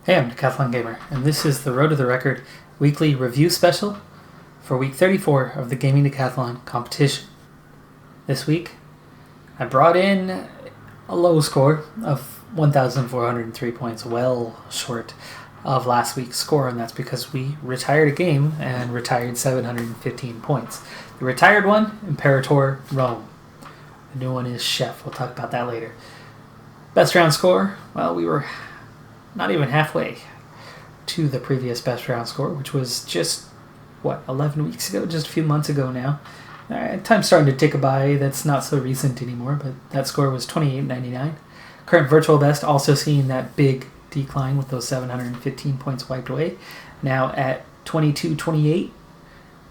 Hey, I'm Decathlon Gamer, and this is the Road to the Record weekly review special for week 34 of the Gaming Decathlon competition. This week, I brought in a low score of 1,403 points, well short of last week's score, and that's because we retired a game and retired 715 points. The retired one, Imperator Rome. The new one is Chef. We'll talk about that later. Best round score, well, we were not even halfway to the previous best round score, which was just, 11 weeks ago? Just a few months ago now. Time's starting to tick by. That's not so recent anymore, but that score was 28.99. Current virtual best also seeing that big decline with those 715 points wiped away. Now at 22.28,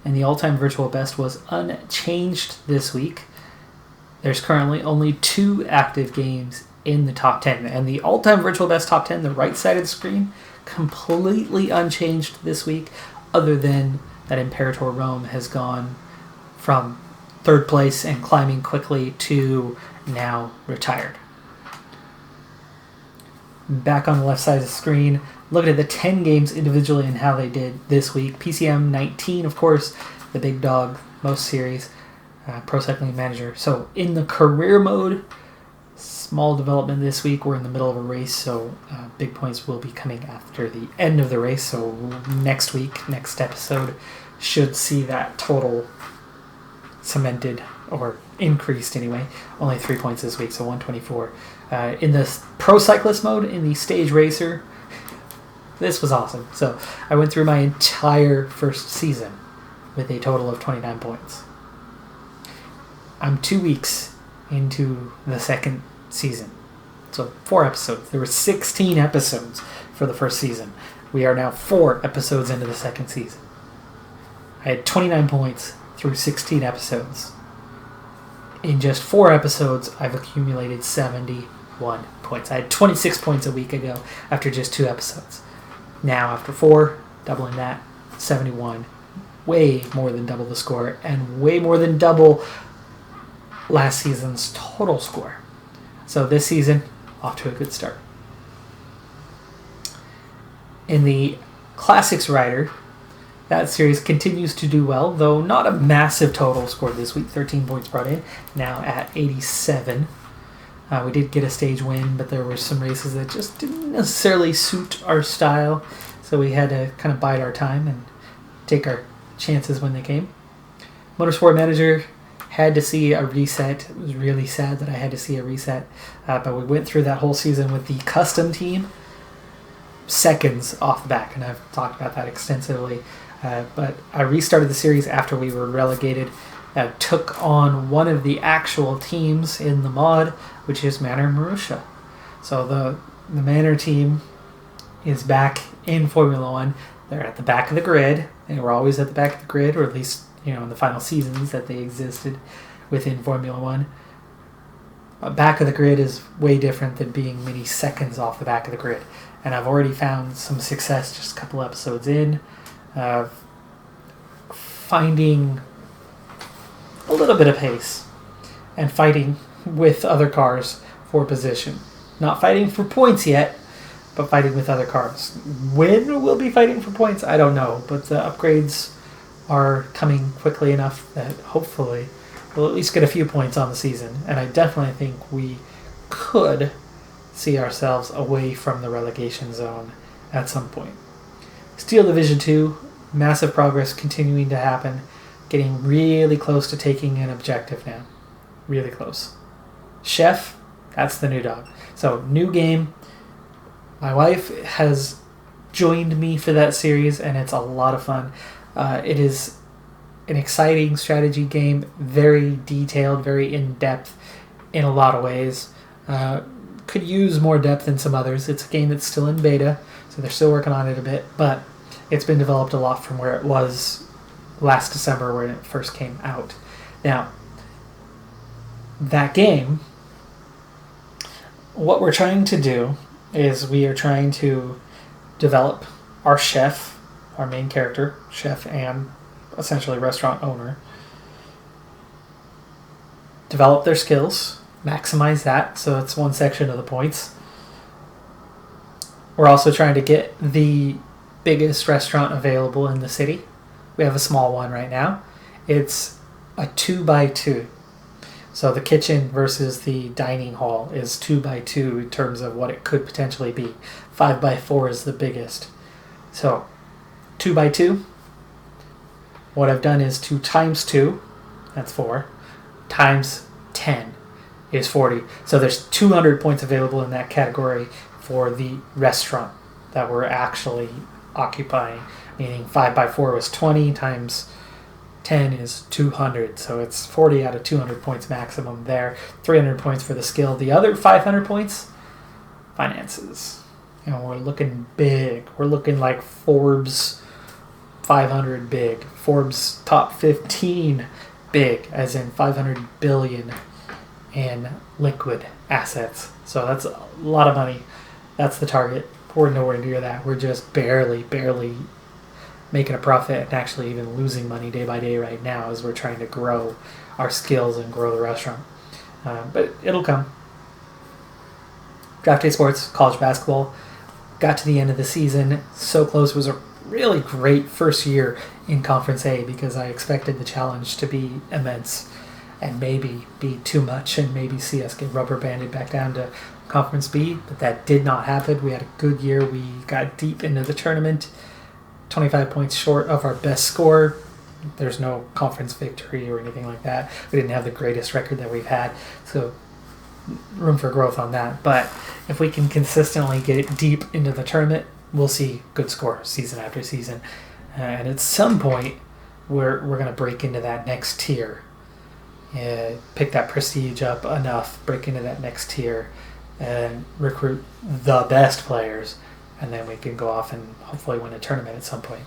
and the all-time virtual best was unchanged this week. There's currently only 2 active games in the top 10, and the all-time virtual best top 10, the right side of the screen, completely unchanged this week, other than that Imperator Rome has gone from 3rd place and climbing quickly to now retired. Back on the left side of the screen, looking at the 10 games individually and how they did this week. PCM 19, of course, the big dog, most series, Pro Cycling Manager. So in the career mode, small development this week. We're in the middle of a race, so big points will be coming after the end of the race. So next week, next episode, should see that total cemented, or increased anyway. Only 3 points this week, so 124. In the Pro Cyclist mode, in the Stage Racer, this was awesome. So I went through my entire first season with a total of 29 points. I'm 2 weeks into the second season. So 4 episodes. There were 16 episodes for the first season. We are now 4 episodes into the second season. I had 29 points through 16 episodes. In just 4 episodes, I've accumulated 71 points. I had 26 points a week ago after just 2 episodes. Now, after 4, doubling that, 71. Way more than double the score, and way more than double last season's total score. So this season, off to a good start. In the Classics Rider, that series continues to do well, though not a massive total score this week. 13 points brought in, now at 87. We did get a stage win, but there were some races that just didn't necessarily suit our style, so we had to kind of bide our time and take our chances when they came. Motorsport Manager had to see a reset. It was really sad that I had to see a reset, but we went through that whole season with the custom team, seconds off the back, and I've talked about that extensively. But I restarted the series after we were relegated. Took on one of the actual teams in the mod, which is Manor Marussia. So the Manor team is back in Formula 1. They're at the back of the grid. They were always at the back of the grid, or at least in the final seasons that they existed within Formula 1. Back of the grid is way different than being many seconds off the back of the grid. And I've already found some success just a couple episodes in, finding a little bit of pace and fighting with other cars for position. Not fighting for points yet, but fighting with other cars. When we'll be fighting for points, I don't know, but the upgrades are coming quickly enough that hopefully we'll at least get a few points on the season, and I definitely think we could see ourselves away from the relegation zone at some point. Steel Division 2, massive progress continuing to happen, getting really close to taking an objective now. Really close. Chef, that's the new dog. So, new game. My wife has joined me for that series, and it's a lot of fun. It is an exciting strategy game, very detailed, very in-depth in a lot of ways. Could use more depth than some others. It's a game that's still in beta, so they're still working on it a bit, but it's been developed a lot from where it was last December when it first came out. Now, that game, what we're trying to do is we are trying to develop our chef, our main character, chef and essentially restaurant owner, develop their skills, maximize that, so it's one section of the points, We're also trying to get the biggest restaurant available in the city. We have a small one right now. It's a 2x2. So the kitchen versus the dining hall is 2x2 in terms of what it could potentially be. 5x4 is the biggest. So 2x2. What I've done is 2 times 2, that's 4, times 10 is 40. So there's 200 points available in that category for the restaurant that we're actually occupying. Meaning 5x4 was 20 times 10 is 200. So it's 40 out of 200 points maximum there. 300 points for the skill. The other 500 points, finances. We're looking big. We're looking like Forbes 500 big. Forbes top 15 big, as in 500 billion in liquid assets. So that's a lot of money. That's the target. We're nowhere near that. We're just barely making a profit and actually even losing money day by day right now as we're trying to grow our skills and grow the restaurant. But it'll come. Draft Day Sports, college basketball, got to the end of the season. So close. It was a really great first year in Conference A because I expected the challenge to be immense and maybe be too much and maybe see us get rubber banded back down to Conference B, but that did not happen. We had a good year. We got deep into the tournament, 25 points short of our best score. There's no conference victory or anything like that. We didn't have the greatest record that we've had, so room for growth on that. But if we can consistently get it deep into the tournament, we'll see good score season after season. And at some point, we're going to break into that next tier. Pick that prestige up enough, break into that next tier, and recruit the best players. And then we can go off and hopefully win a tournament at some point.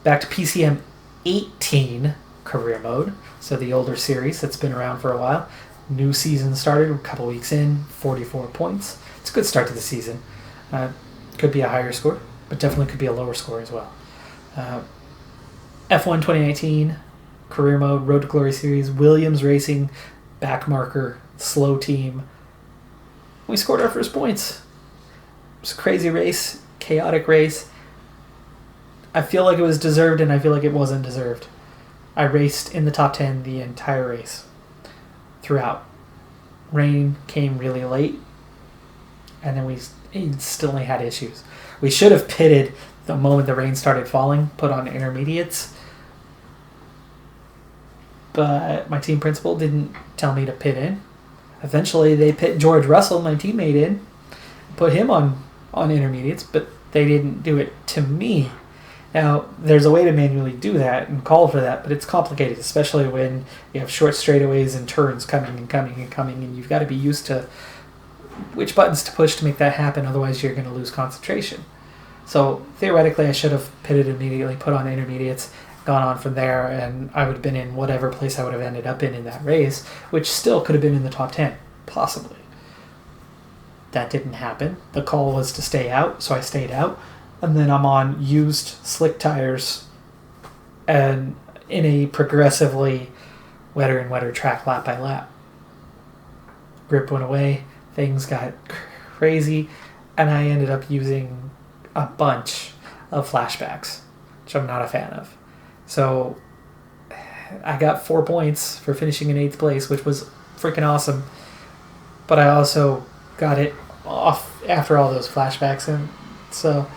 Back to PCM 18 career mode. So the older series that's been around for a while. New season started a couple weeks in, 44 points. It's a good start to the season. Could be a higher score, but definitely could be a lower score as well. F1 2019 career mode, Road to Glory series, Williams Racing, back marker, slow team. We scored our first points. It was a crazy race, chaotic race. I feel like it was deserved and I feel like it wasn't deserved. I raced in the top 10 the entire race throughout. Rain came really late and then we instantly had issues. We should have pitted the moment the rain started falling, put on intermediates, but my team principal didn't tell me to pit in. Eventually they pit George Russell, my teammate, in, put him on intermediates, but they didn't do it to me. Now, there's a way to manually do that and call for that, but it's complicated, especially when you have short straightaways and turns coming, and you've got to be used to which buttons to push to make that happen, otherwise you're going to lose concentration. So, theoretically, I should have pitted immediately, put on intermediates, gone on from there, and I would have been in whatever place I would have ended up in that race, which still could have been in the top 10, possibly. That didn't happen. The call was to stay out, so I stayed out. And then I'm on used slick tires and in a progressively wetter and wetter track lap by lap. Grip went away, things got crazy, and I ended up using a bunch of flashbacks, which I'm not a fan of. So I got 4 points for finishing in 8th place, which was freaking awesome. But I also got it off after all those flashbacks, and so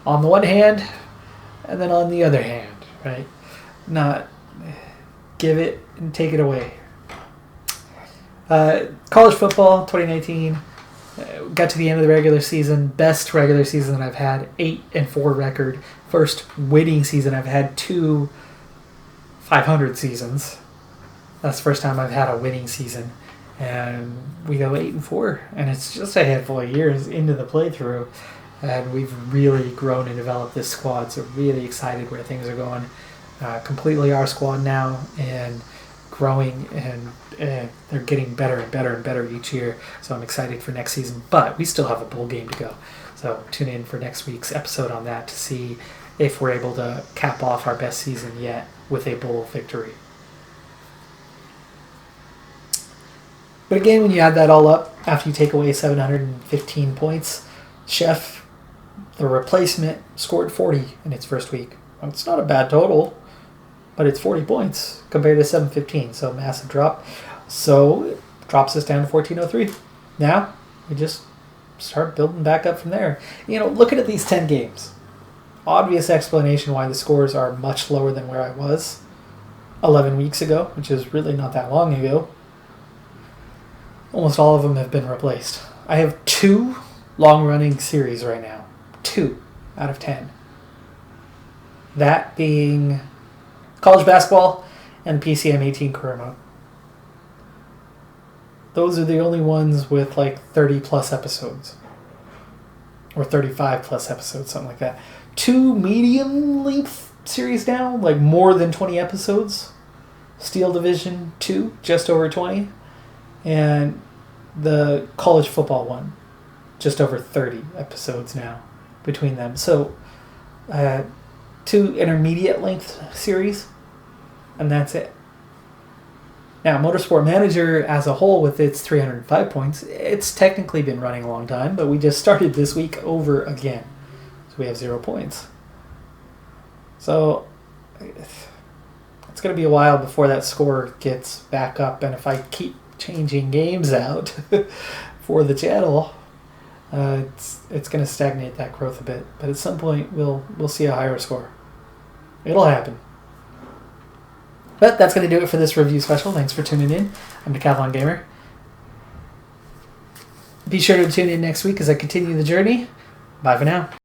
on the one hand, and then on the other hand, right? Not give it and take it away. College football 2019, got to the end of the regular season, best regular season that I've had, 8-4 record. First winning season. I've had 2 500 seasons. That's the first time I've had a winning season. And we go 8-4, and it's just a handful of years into the playthrough. And we've really grown and developed this squad, so really excited where things are going. Completely our squad now, and growing, and they're getting better and better and better each year. So I'm excited for next season, but we still have a bowl game to go. So tune in for next week's episode on that to see if we're able to cap off our best season yet with a bowl victory. But again, when you add that all up, after you take away 715 points, Chef, the replacement, scored 40 in its first week. Well, it's not a bad total, but it's 40 points compared to 715, so massive drop. So it drops us down to 1403. Now, we just start building back up from there. Looking at these 10 games, obvious explanation why the scores are much lower than where I was 11 weeks ago, which is really not that long ago. Almost all of them have been replaced. I have 2 long-running series right now. 2 out of 10. That being college basketball and PCM 18 career mode. Those are the only ones with like 30 plus episodes. Or 35 plus episodes, something like that. 2 medium length series now, like more than 20 episodes. Steel Division 2, just over 20. And the college football one, just over 30 episodes now between them. So 2 intermediate length series, and that's it. Now, Motorsport Manager as a whole, with its 305 points, it's technically been running a long time, but we just started this week over again. So we have 0 points. So it's going to be a while before that score gets back up, and if I keep changing games out for the channel, it's going to stagnate that growth a bit. But at some point, we'll see a higher score. It'll happen. But that's going to do it for this review special. Thanks for tuning in. I'm Decathlon Gamer. Be sure to tune in next week as I continue the journey. Bye for now.